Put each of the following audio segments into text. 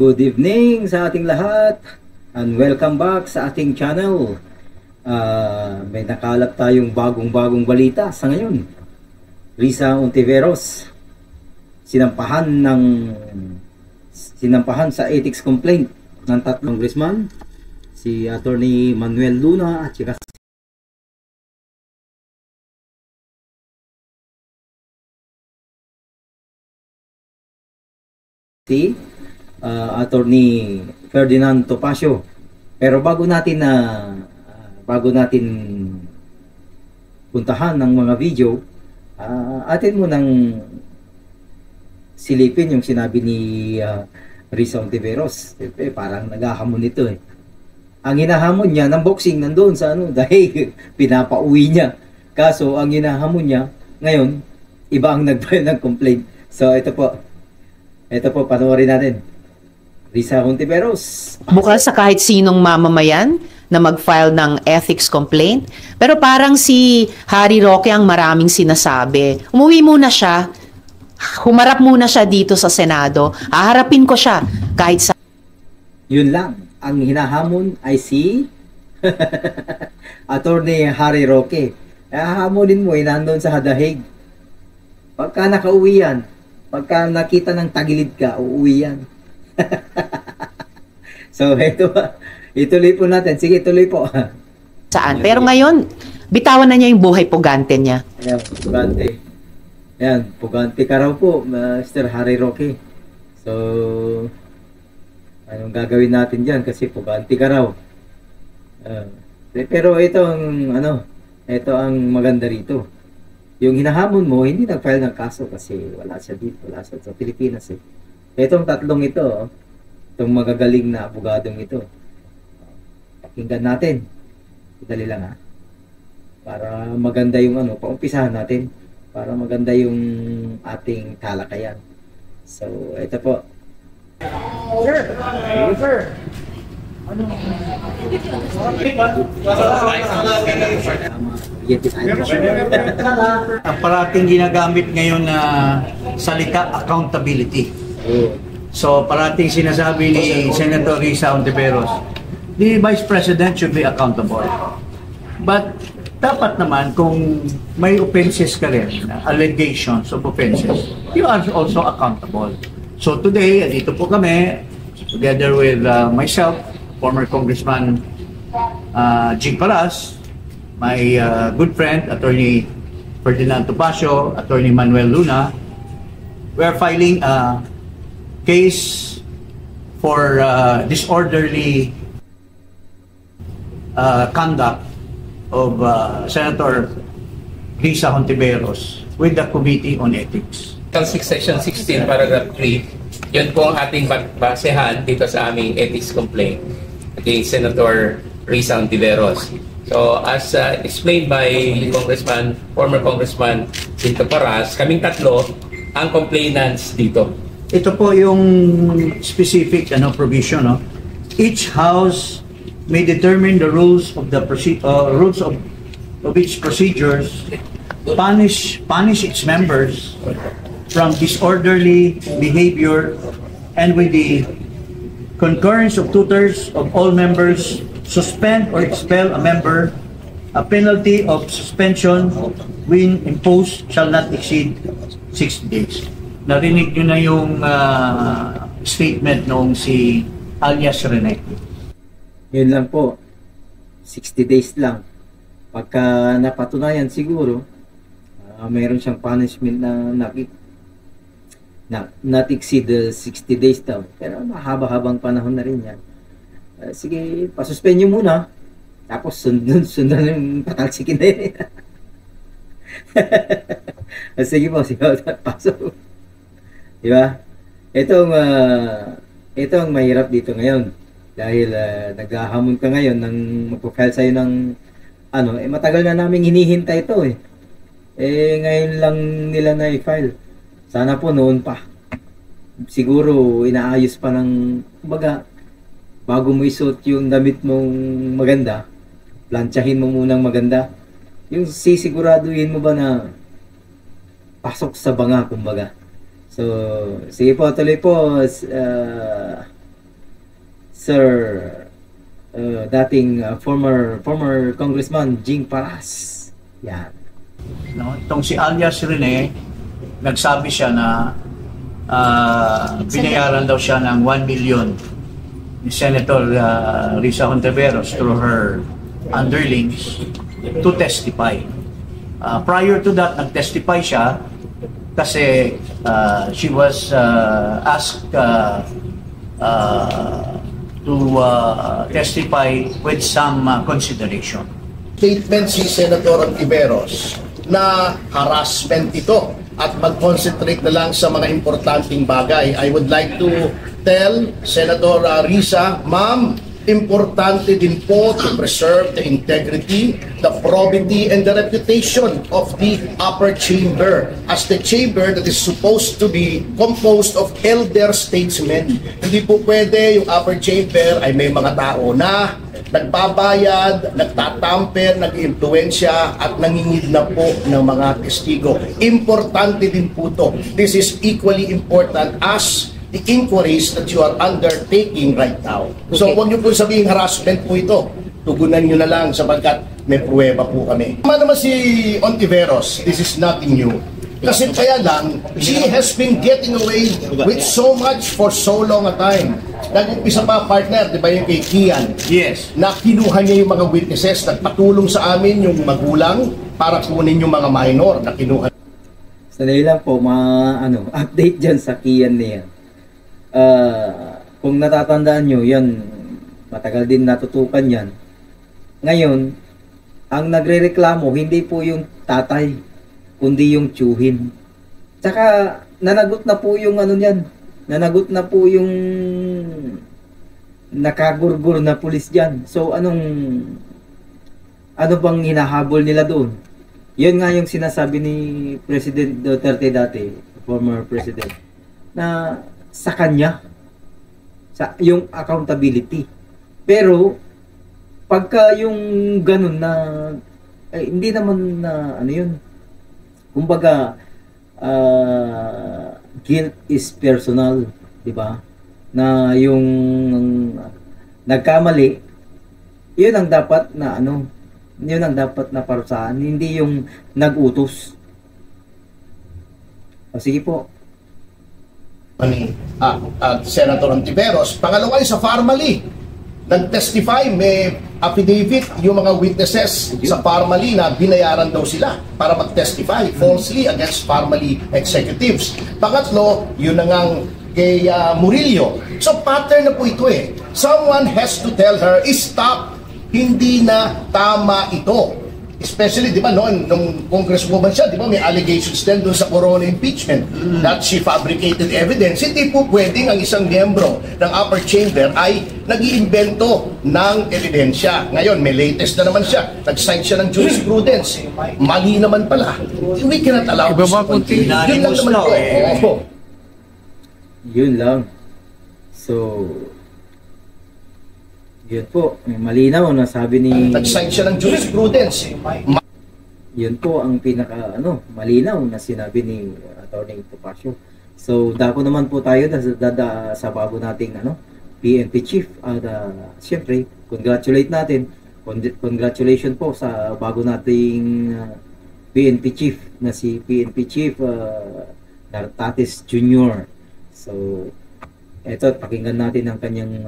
Good evening sa ating lahat and welcome back sa ating channel. May nakalap tayong bagong balita sa ngayon. Risa Hontiveros sinampahan sa ethics complaint ng tatlong congressman, si Attorney Manuel Luna at saka si Attorney Ferdinand Topacio. Pero bago natin puntahan ng mga video, atin mo nang silipin yung sinabi ni Risa Hontiveros. Parang naghahamon ito eh. Ang hinahamon niya ng boxing nandoon sa dahil pinapauwi niya. Kaso ang hinahamon niya ngayon, iba ang nag-file ng complaint. So ito po, panoorin natin. Risa Hontiveros. Bukas sa kahit sinong mamamayan na mag-file ng ethics complaint. Pero parang si Harry Roque ang maraming sinasabi. Umuwi muna siya. Humarap muna siya dito sa Senado. Haharapin ko siya kahit sa... Yun lang. Ang hinahamon ay si Attorney Harry Roque. Hahamonin mo, nandun sa Hadahig. Pagka nakauwi yan, pagka nakita ng tagilid ka, uuwi yan. So, ituloy po natin. Sige, tuloy po. Saan? Pero ngayon, bitawan na niya yung buhay pugante niya. Ayan, pugante. Ayan, pugante ka raw po, Mr. Harry Roque. So, anong gagawin natin dyan? Kasi pugante ka raw. Pero ito ang maganda rito. Yung hinahamon mo, hindi nag-file ng kaso kasi wala siya dito, wala siya sa Pilipinas eh. Itong tatlong ito, itong magagaling na abogadong ito, pakinggan natin. Dali lang para maganda yung paumpisahan natin, para maganda yung ating talakayan. So, ito po. Sir, sir. Ang parating ginagamit ngayon na salita, accountability. So parating sinasabi ni Senator Risa Hontiveros, the Vice President should be accountable. But dapat naman kung may offenses ka rin, allegations of offenses, you are also accountable. So today, dito po kami, together with myself, former Congressman Jing Paras, my good friend, Attorney Ferdinand Topacio, Attorney Manuel Luna, we are filing a case for disorderly conduct of Senator Risa Hontiveros with the Committee on Ethics. Section 16, paragraph 3, yun po ang ating basehan dito sa aming ethics complaint against Senator Risa Hontiveros. So, as explained by former Congressman Tito Paras, kaming tatlo ang complainants dito. Ito po yung specific provision. Each house may determine the rules of the rules of its procedures, punish its members from disorderly behavior, and with the concurrence of 2/3 of all members, suspend or expel a member. A penalty of suspension when imposed shall not exceed 60 days. Narinig nyo na yung statement nung si alias Rene. Yun lang po. 60 days lang. Pagka napatunayan siguro, mayroon siyang punishment na not exceed 60 days daw. Pero mahaba-habang panahon na rin yan. Sige, pasuspend nyo muna. Tapos sundan yung patalsikin na yun. Sige po, pasok. Diba? Ito ang mahirap dito ngayon. Dahil naghahamon ka ngayon nang magpo-file sa'yo ng matagal na naming hinihintay ito eh. Ngayon lang nila na i-file. Sana po noon pa. Siguro inaayos pa ng kumbaga, bago mo isuot yung damit mong maganda, plantsahin mo munang maganda. Yung sisiguraduhin mo ba na pasok sa banga kumbaga. So, sige po, tuloy po. Sir dating former Congressman Jing Paras. Yan. No? Itong si alias Rene, nagsabi siya na binayaran daw siya ng 1 million ni Senator Risa Hontiveros through her underlings to testify. Prior to that, nag-testify siya kasi she was asked to testify with some consideration. Statement si Senator Hontiveros na harassment ito at mag-concentrate na lang sa mga importanteng bagay. I would like to tell Senator Risa, ma'am, importante din po to preserve the integrity, the probity, and the reputation of the upper chamber as the chamber that is supposed to be composed of elder statesmen. Hindi po pwede yung upper chamber ay may mga tao na nagbabayad, nagtatamper, nag-impluensya at nangingid na po ng mga testigo. Importante din po to. This is equally important as the inquiries that you are undertaking right now. So huwag niyo po sabihin harassment po ito. Tugunan niyo na lang sapagkat may pruweba po kami. Tama naman si Hontiveros, this is nothing new. Kasi kaya lang, she has been getting away with so much for so long a time. Nag-umpisa pa partner, di ba yung kay Kian? Yes. Na kinuha niya yung mga witnesses, nagpatulong sa amin yung magulang para kunin yung mga minor na kinuha. Sanay lang po, update dyan sa Kian na yan. Kung natatandaan nyo, yan, matagal din natutukan yan. Ngayon, ang nagrereklamo, hindi po yung tatay, kundi yung tiyuhin. Tsaka, nanagot na po yung niyan. Nanagot na po yung nakagurgur na pulis dyan. So, ano bang hinahabol nila doon? Yun nga yung sinasabi ni President Duterte dati, former president, na sa kanya, yung accountability. Pero, pagka yung ganun na, hindi naman na, yun, kumbaga, guilt is personal, di ba? Na yung nagkamali, yun ang dapat na yun ang dapat na parusahan, hindi yung nag-utos. O sige po. Senator Hontiveros. Pangalawa sa Farmally. Nag-testify, may affidavit yung mga witnesses sa Farmally na binayaran daw sila para mag-testify falsely against Farmally executives. Pangatlo, yun na ngang kay Murillo. So pattern na po ito eh. Someone has to tell her, stop, hindi na tama ito. Especially, di ba, nung congresswoman siya, di ba, may allegations din doon sa corona impeachment that she fabricated evidence. Hindi po pwedeng ang isang miyembro ng upper chamber ay nag-iimbento ng ebidensya. Ngayon, may latest na naman siya. Nag-cite siya ng jurisprudence. Mali naman pala. We cannot allow this to continue. Yun lang naman po. Yun lang. So, yun po, malinaw na sabi ni... Nag-cite siya ng jurisprudence. Yun po ang pinaka, malinaw na sinabi ni Atty. Topacio. So, dako naman po tayo sa bago nating, PNP chief. At siyempre, congratulations po sa bago nating PNP chief na si PNP chief Nartates Jr. So, eto, pakinggan natin ang kanyang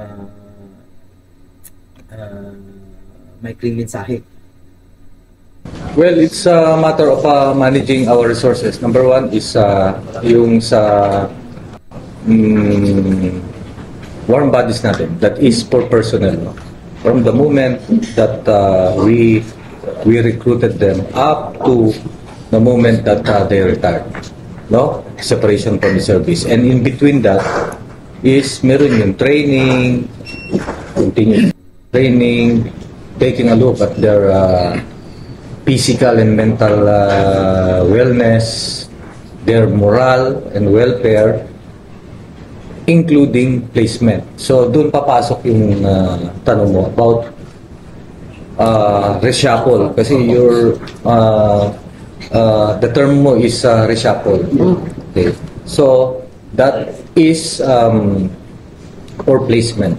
maikling mensahe. Well, it's a matter of managing our resources. Number one is yung sa warm bodies natin, that is for personnel. No? From the moment that we recruited them up to the moment that they retired. No? Separation from the service. And in between that is meron yung training, continuous training, taking a look at their physical and mental wellness, their morale and welfare, including placement. So doon papasok yung tanong mo about reshuffle, kasi your the term mo is reshuffle. Okay. So that is for placement.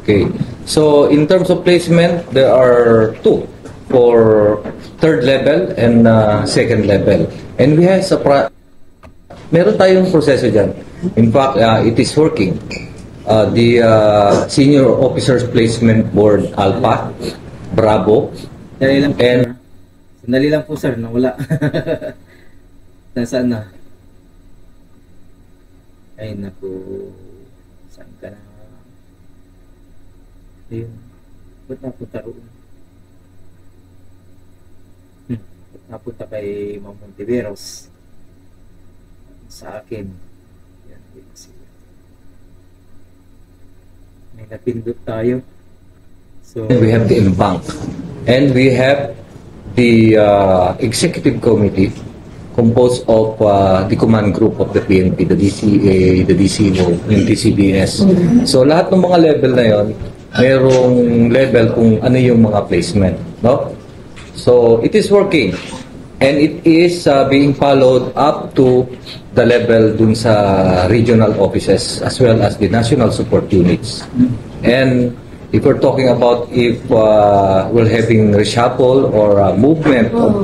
Okay. So in terms of placement, there are two for third level and second level. And we have meron tayong proseso dyan. In fact, it is working. The Senior Officers Placement Board Alpha, Bravo, Sandali lang po sir, nawala. Nasaan na? Ay naku. Saan ka na? Ayun. Ba't napunta roon? Ba't napunta kay Ma'am Montiveros? Sa akin. Yan, may napindot tayo. So, we have the embank. And we have the executive committee composed of the command group of the PNP, the DCA, the DCO, yung DCDS. So lahat ng mga level na yon, mayroong level kung ano yung mga placement, no? So it is working and it is being followed up to the level dun sa regional offices as well as the national support units. And if we're talking about if we're having reshuffle or movement of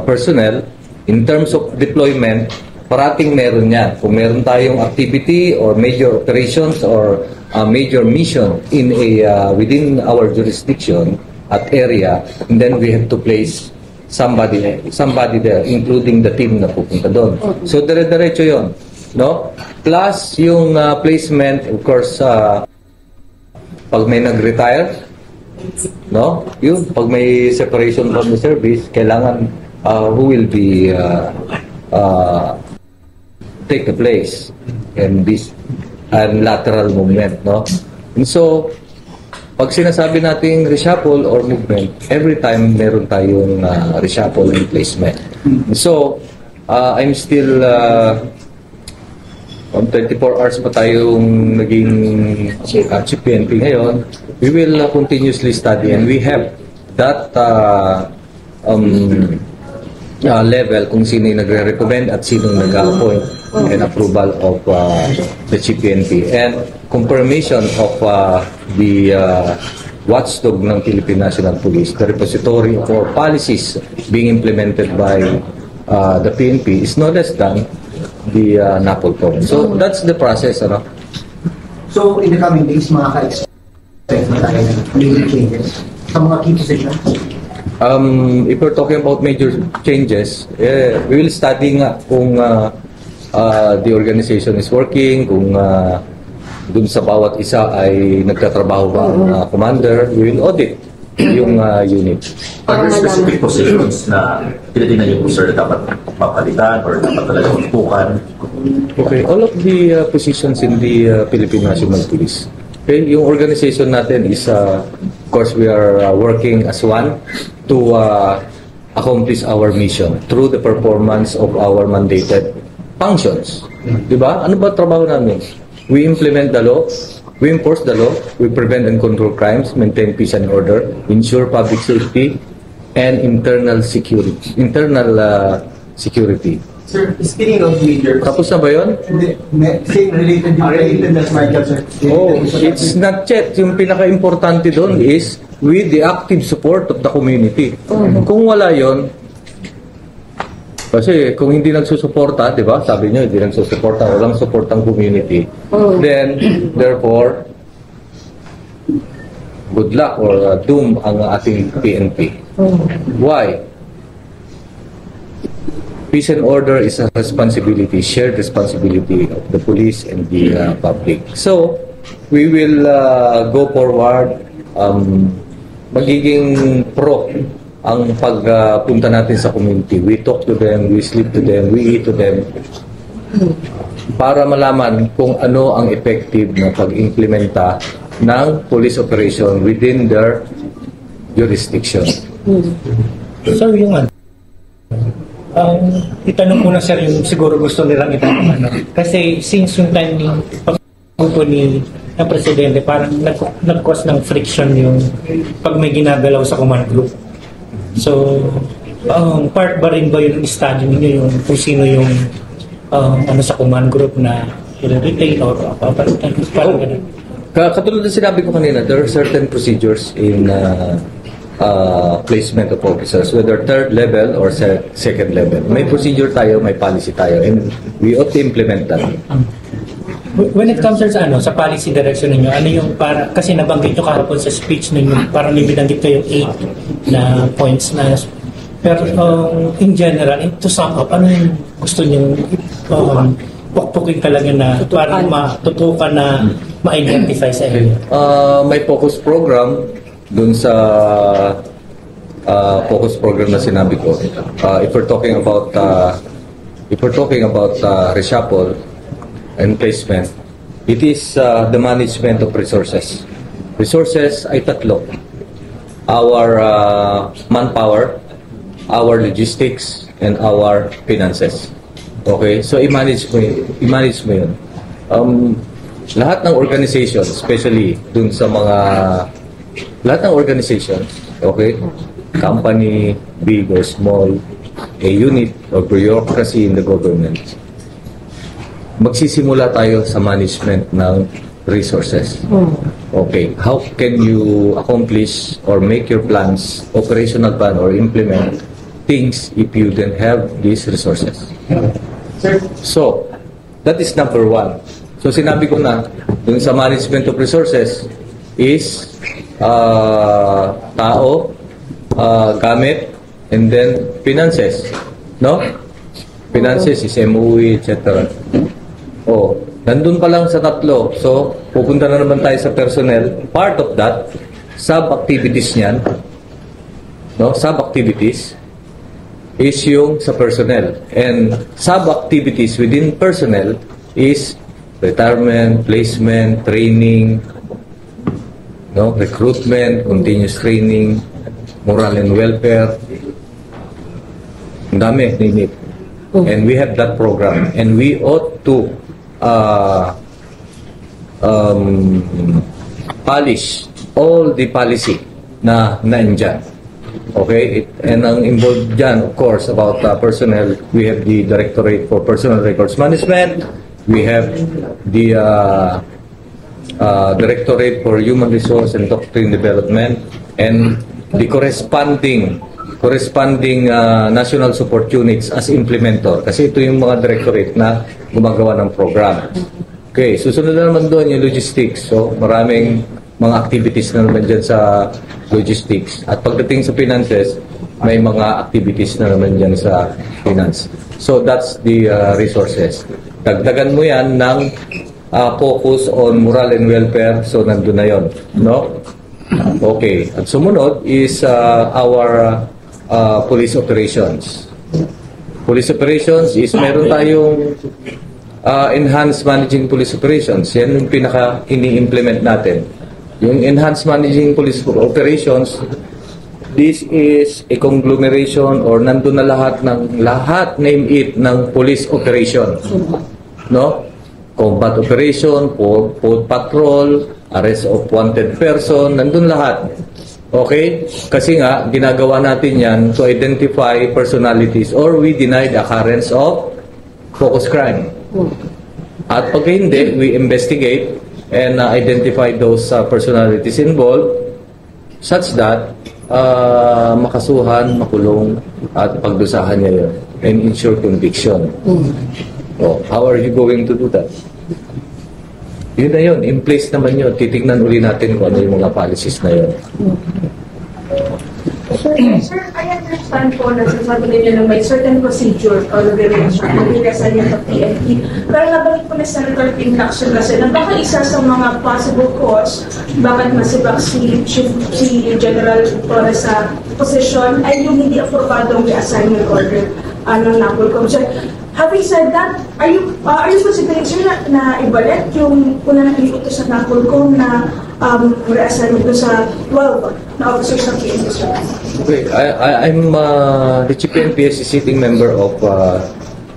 personnel, in terms of deployment, parating meron yan. Kung meron tayong activity or major operations or major mission in a within our jurisdiction at area, and then we have to place somebody there, including the team na pupunta doon. So dire-diretso yon, no? Plus yung placement, of course, pag may nag-retire, no? Yun, pag may separation from the service, kailangan who will be take the place and this and lateral movement, no? And so, pag sinasabi nating reshuffle or movement, every time meron tayong reshuffle and placement. So, I'm still on 24 hours pa tayong naging PNP ngayon. We will continuously study and we have that level kung sino yung nagre-recommend at sino nag-appoint and approval of the CPNP and confirmation of the watchdog ng Philippine National Police, the repository for policies being implemented by the PNP is no less than the NAPOLCOM. So that's the process, ano? So in the coming days, expect na tayo ng major changes sa mga key positions? If we're talking about major changes, we will study nga kung the organization is working, kung dun sa bawat isa ay nagtatrabaho ba ang commander, we will audit yung unit. Are there specific positions na tinitingnan niyo po, sir, na dapat mapalitan or dapat talaga magpukan? Okay, all of the positions in the Philippine National Police. Okay, yung organization natin is, of course, we are working as one to accomplish our mission through the performance of our mandated functions. Diba? Ano ba trabaho namin? We implement the law, we enforce the law, we prevent and control crimes, maintain peace and order, ensure public safety, and internal security. Sir, speaking of major... Tapos na ba yun? Same related as Michael, sir. Oh, it's not yet. Yung pinaka-importante doon is with the active support of the community. Kung wala yon, kasi kung hindi nagsusuporta, di ba? Sabi nyo, hindi nagsusuporta, walang support ang community. Then, therefore, good luck or doom ang ating PNP. Why? Peace and order is a responsibility, shared responsibility of the police and the public. So, we will go forward, magiging pro ang pagpunta natin sa community. We talk to them, we sleep to them, we eat to them para malaman kung ano ang effective na pag-implementa ng police operation within their jurisdiction. So yung itanong ko na, sir, yung siguro gusto nilang itanong kasi since yung time ng pag-upo ng presidente, parang nag-cause ng friction yung pag may ginagalaw sa command group. So, part ba rin ba yung study ninyo yung kung sino yung sa command group na i-retain or papalitan? Parang ganun. Katulad na sinabi ko kanina, there are certain procedures in placement of officers, whether third level or second level. May procedure tayo, may policy tayo, and we ought to implement that. When it comes sa policy direction ninyo, ano yung kasi nabanggit nyo kahapon sa speech ninyo, parang may binanggit kayong 8 na points na, pero in general, to sum up, ano yung gusto nyo pukpukin talaga na parang matutukan na ma-identify sa inyo? May focus program dun sa focus program na sinabi ko. If we're talking about reshuffle and placement, it is the management of resources. Resources ay tatlo. Our manpower, our logistics, and our finances. Okay? So, i-manage mo yun. Lahat ng organization, especially dun sa lahat ng organizations, okay? Company, big or small, a unit or bureaucracy in the government, magsisimula tayo sa management ng resources. Okay, how can you accomplish or make your plans, operational plan, or implement things if you don't have these resources? So, that is number one. So, sinabi ko na, dun sa management of resources is tao, gamit, and then finances. No? Finances is MOE, etc. Nandun pa lang sa tatlo. So, pupunta na naman tayo sa personnel. Part of that, sub-activities niyan, no? Sub-activities is yung sa personnel. And sub-activities within personnel is retirement, placement, training, no? Recruitment, continuous training, moral and welfare. Ang dami, name it. And we have that program. And we ought to polish all the policy na nandyan. Okay? And ang involved dyan, of course, about personnel, we have the Directorate for Personal Records Management, we have the Directorate for Human Resource and Doctrine Development, and the corresponding national support units as implementer. Kasi ito yung mga directorate na gumagawa ng program. Okay, susunod na naman doon yung logistics. So, maraming mga activities na naman dyan sa logistics. At pagdating sa finances, may mga activities na naman dyan sa finance. So, that's the resources. Dagdagan mo yan ng focus on moral and welfare. So, nandun na yun. No? Okay. At sumunod is our police operations. Police operations is meron tayong enhanced managing police operations. Yan yung pinaka ini-implement natin. Yung enhanced managing police operations, this is a conglomeration or nandun na lahat name it ng police operation. No? Combat operation, food patrol, arrest of wanted person, nandun lahat. Okay? Kasi nga, ginagawa natin yan to identify personalities or we deny the occurrence of focus crime. At pag hindi, we investigate and identify those personalities involved such that makasuhan, makulong, at pagdusahan niya yun and ensure conviction. So, how are you going to do that? Yun na yun. In place naman yun. Titignan uli natin kung ano yung mga policies na yun. Sir, I understand po na sasabi ninyo na may certain procedure o nagresan yung PNP. Pero nabalik po na Senator Ping Lacson kasi na baka isa sa mga possible cause bakit masibak si General Torres sa posisyon ay yung hindi aprobadong reassignment order ng NAPOLCOM. So, having said that, are you considering, sir, na ibalik yung una na iniutos sa NAPOLCOM na reassignment doon sa 12 na officers ng PNP? Okay, I'm the Chief PNP sitting member of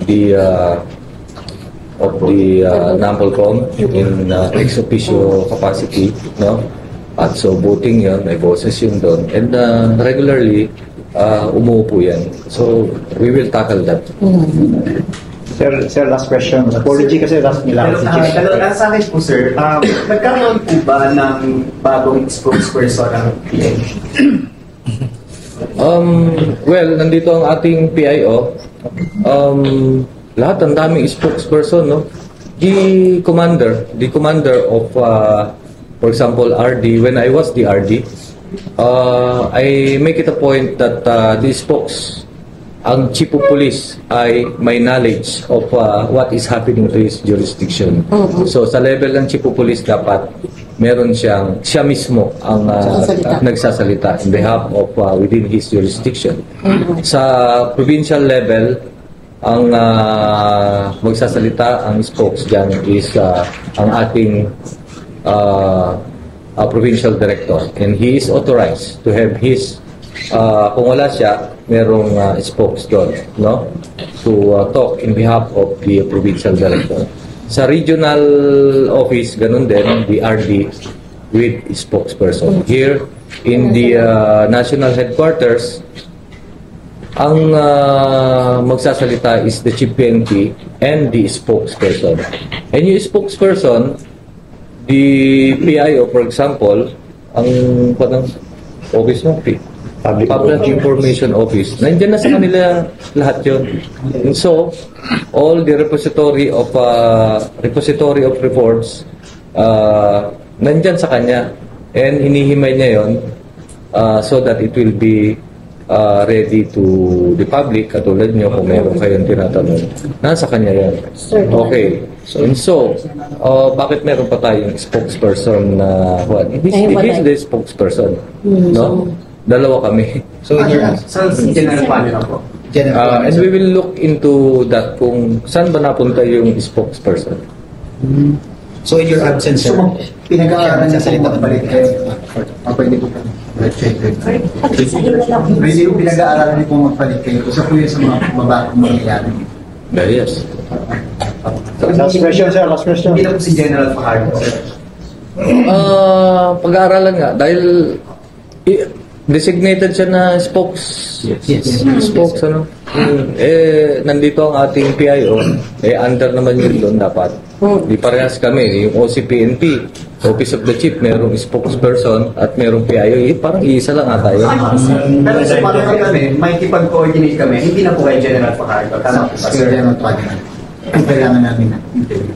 the NAPOLCOM in ex officio capacity, no? At so voting yun, may boses yun doon. And regularly, umuupo yan. So, we will tackle that. Sir, last question. Apology kasi last nila. Sa akin po, sir, nagkaroon po ba ng bagong spokesperson ng PNP? Well, nandito ang ating PIO. Lahat ang daming spokesperson, no? The commander of, for example, RD, when I was the RD, I make it a point that the ang chief of police ay may knowledge of what is happening to his jurisdiction. So sa level ng chief of police dapat meron siya mismo ang nagsasalita in behalf of within his jurisdiction. Sa provincial level, ang magsasalita, ang spokes dyan is ang ating provincial director, and he is authorized to have his kung wala siya, merong spokes doon, no? To talk in behalf of the provincial director. Sa regional office, ganun din, the RD with spokesperson. Here, in the national headquarters, ang magsasalita is the chief PNP and the spokesperson. And yung spokesperson, the PIO, for example, ang office mo, Public Information Office. Nandiyan na sa kanila lahat yun. And so, all the repository of reports nandyan sa kanya. And hinihimay niya yun so that it will be ready to the public. Katulad nyo, kung meron kayong tinatanong, nasa kanya yun. Okay. So, bakit meron pa tayong spokesperson na he's the spokesperson. No? Dalawa kami. So, general panel po. And we will look into that kung saan ba napunta yung spokesperson. So in your absence, sir, pinag-aaralan niya salita balik kayo. Pwede po kami. Pwede po pinag-aaralan niyo kung magpalit kayo. Isa po yun sa mga mababang mangyayari. Yes. Last question, sir. Last question. Hindi na po si General Fajardo, sir. Pag-aaralan nga. Dahil designated siya na spokes. Yes. Spokes, ano? Nandito ang ating PIO. Under naman yun doon dapat. Di parehas kami. Yung OCPNP, Office of the Chief, merong spokesperson at merong PIO. Parang iisa lang ata yun. Pero sa panahon kami, may kipag-coordinate kami. Hindi na po kay General Fajardo. Tama po ba, sir? General Fajardo. Ang kailangan namin na interview.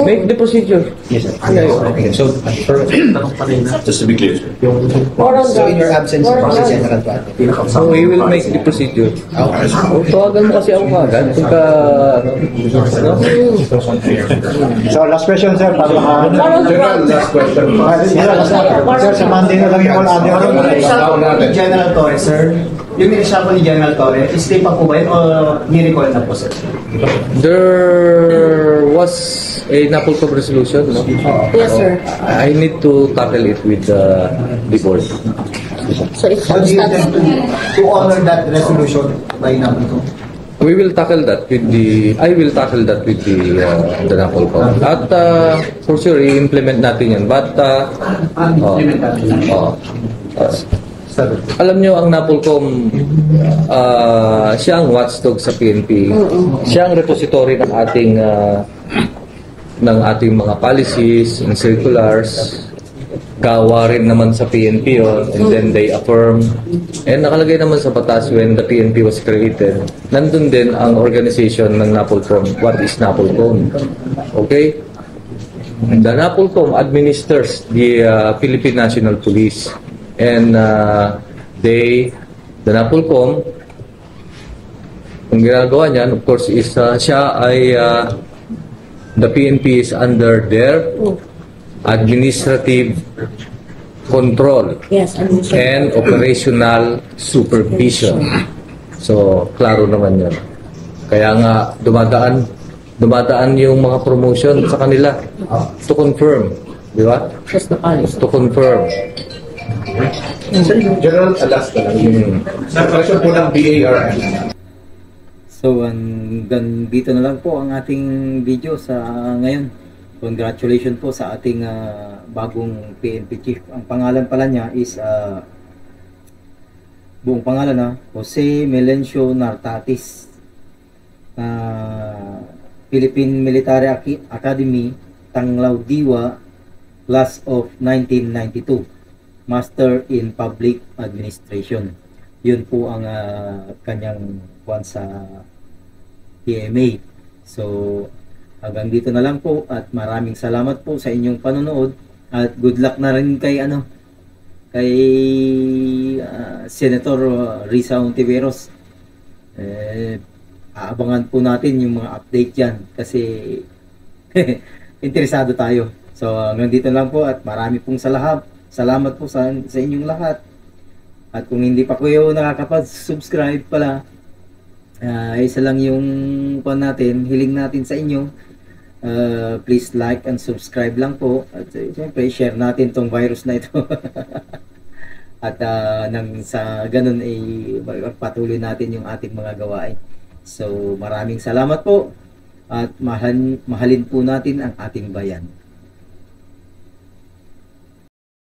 Make the procedure. Yes, sir. Okay. So, Just to be clear, sir. So in your absence, si General Fajardo. So we will make the procedure. Tawagan mo kasi ako kagad. Pagka, So last question, sir. General, last question. Sir, sa Monday na lang yung all other. General Torres, sir. Yung minishapo ni General Torres, stay pa po ba yun o ni-recall na po, sir? There was a NAPOLCOM resolution, no? Yes, sir. I need to tackle it with the board. So it's How do you intend to honor that resolution by NAPOLCOM? We will tackle that with I will tackle that with the NAPOLCOM. At for sure, i-implement natin yan. But, alam nyo, ang NAPOLCOM, siya ang watchdog sa PNP. Siya ang repository ng ating mga policies and circulars. Gawa rin naman sa PNP yun, and then they affirm. And nakalagay naman sa batas when the PNP was created. Nandun din ang organization ng NAPOLCOM. What is NAPOLCOM? Okay? The NAPOLCOM administers the Philippine National Police. And the NAPOLCOM, ang ginagawa niyan, of course, is siya ay the PNP is under their administrative control and operational supervision. So, klaro naman yun. Kaya nga, dumadaan yung mga promotion sa kanila to confirm. Di ba? To confirm. General, Alaska lang. Nagpresyon po ng BARM. So, hanggang dito na lang po ang ating video sa ngayon. Congratulations po sa ating bagong PNP chief. Ang pangalan pala niya is buong pangalan Jose Melencio Nartatis. Philippine Military Academy, Tanglaw Diwa, class of 1992, Master in Public Administration. Yun po ang kanyang buwan sa PMA. So, hanggang dito na lang po at maraming salamat po sa inyong panonood at good luck na rin kay Senator Risa Hontiveros. Aabangan po natin yung mga update yan kasi interesado tayo. So hanggang dito lang po at marami pong salamat po sa inyong lahat. At kung hindi pa kayo nakakapag-subscribe pala, isa lang yung hiling natin sa inyo. Please like and subscribe lang po. At siyempre, share natin tong virus na ito. At nang sa ganun ay patuloy natin yung ating mga gawain. So maraming salamat po. At mahalin po natin ang ating bayan.